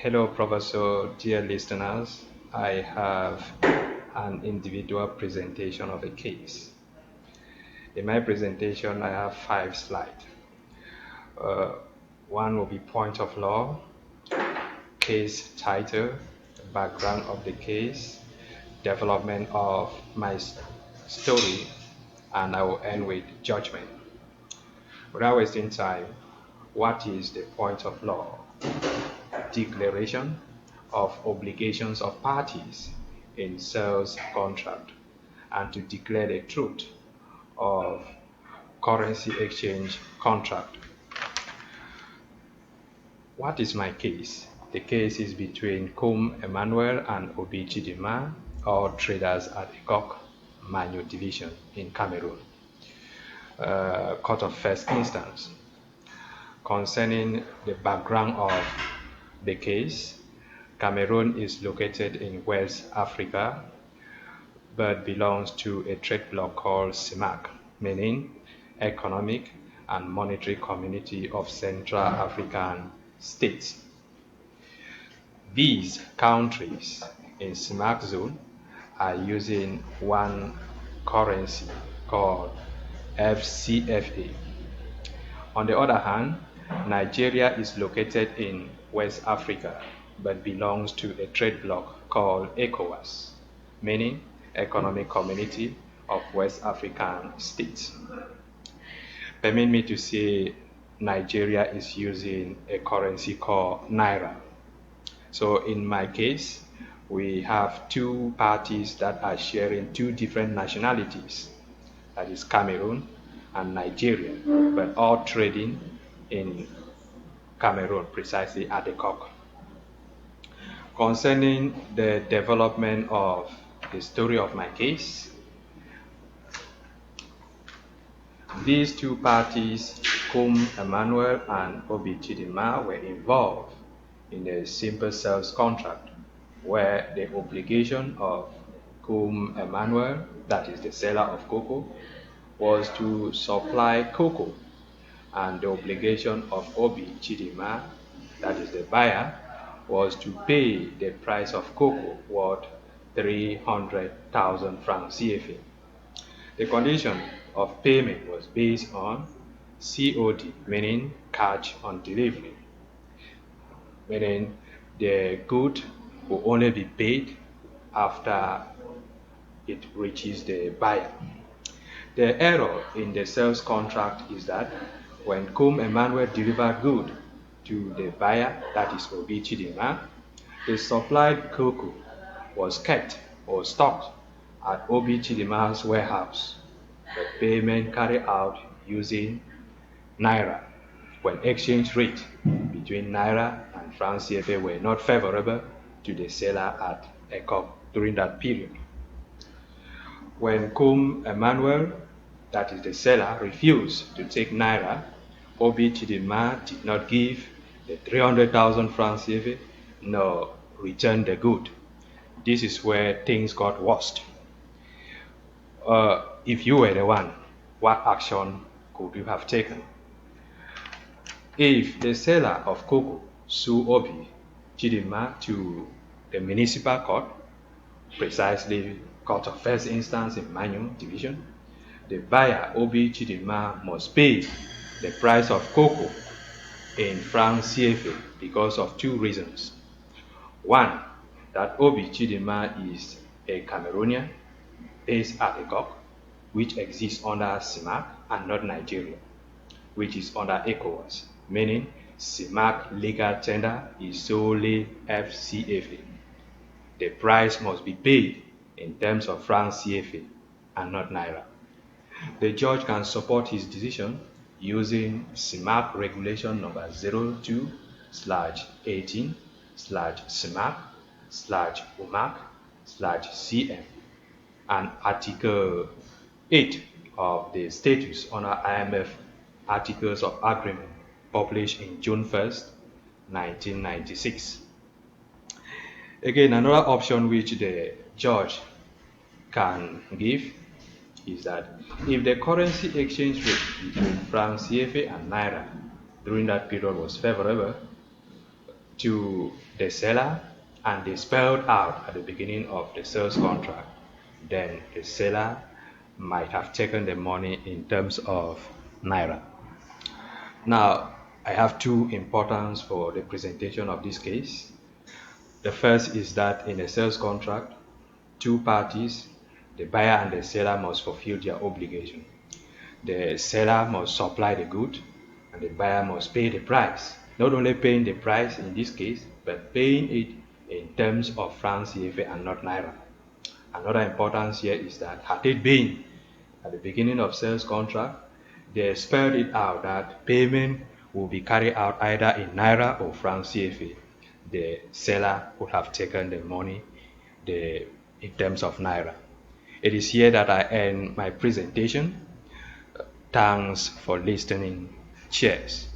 Hello, Professor, dear listeners. I have an individual presentation of a case. In my presentation, I have 5 slides. Uh, One will be point of law, case title, background of the case, development of my story, and I will end with judgment. Without wasting time, what is the point of law? Declaration of obligations of parties in sales contract and to declare the truth of currency exchange contract. What is my case? The case is between Kum Emmanuel and Obi Chidima, all traders at Ekok Manyo Division in Cameroon. Court of First Instance. Concerning the background of the case, Cameroon is located in West Africa but belongs to a trade bloc called CIMAC, meaning Economic and Monetary Community of Central African States. These countries in CIMAC zone are using one currency called FCFA. On the other hand, Nigeria is located in West Africa but belongs to a trade bloc called ECOWAS, meaning Economic Community of West African States. Permit me to say Nigeria is using a currency called Naira. So in my case, we have two parties that are sharing two different nationalities, that is Cameroon and Nigeria, but all trading in Cameroon, precisely at the COC. Concerning the development of the story of my case, these two parties, Kum Emmanuel and Obi Chidima, were involved in a simple sales contract where the obligation of Kum Emmanuel, that is the seller of cocoa, was to supply cocoa, and the obligation of Obi Chidima, that is the buyer, was to pay the price of cocoa worth 300,000 francs CFA. The condition of payment was based on COD, meaning cash on delivery, meaning the good will only be paid after it reaches the buyer. The error in the sales contract is that when Kum Emmanuel delivered good to the buyer, that is Obi Chidima, the supplied cocoa was kept or stocked at Obi Chidima's warehouse. The payment carried out using Naira when exchange rate between Naira and francs CFA were not favorable to the seller at ECOP during that period. When Kum Emmanuel, that is the seller, refused to take Naira, Obi Chidima did not give the 300,000 francs CFA nor return the good. This is where things got worse. If you were the one, what action could you have taken? If the seller of cocoa sued Obi Chidima to the municipal court, precisely Court of First Instance in Manyo Division, the buyer Obi Chidima must pay the price of cocoa in francs CFA because of two reasons. One, that Obi Chidima is a Cameroonian based at ECOC, which exists under CIMAC and not Nigeria, which is under ECOWAS, meaning CIMAC legal tender is solely FCFA. The price must be paid in terms of francs CFA and not Naira. The judge can support his decision using CIMAC regulation number 02/18/CIMAC/UMAC/CM and Article 8 of the Statutes under IMF Articles of Agreement published in June 1st, 1996. Again, another option which the judge can give is that if the currency exchange rate between francs CFA and Naira during that period was favorable, to the seller and they spelled out at the beginning of the sales contract, then the seller might have taken the money in terms of naira. Now, I have two importance for the presentation of this case. The first is that in a sales contract, two parties, the buyer and the seller, must fulfill their obligation. The seller must supply the good and the buyer must pay the price. Not only paying the price in this case, but paying it in terms of francs CFA and not naira. Another importance here is that had it been at the beginning of sales contract, they spelled it out that payment will be carried out either in naira or francs CFA. The seller would have taken the money in terms of naira. It is here that I end my presentation. Thanks for listening. Cheers.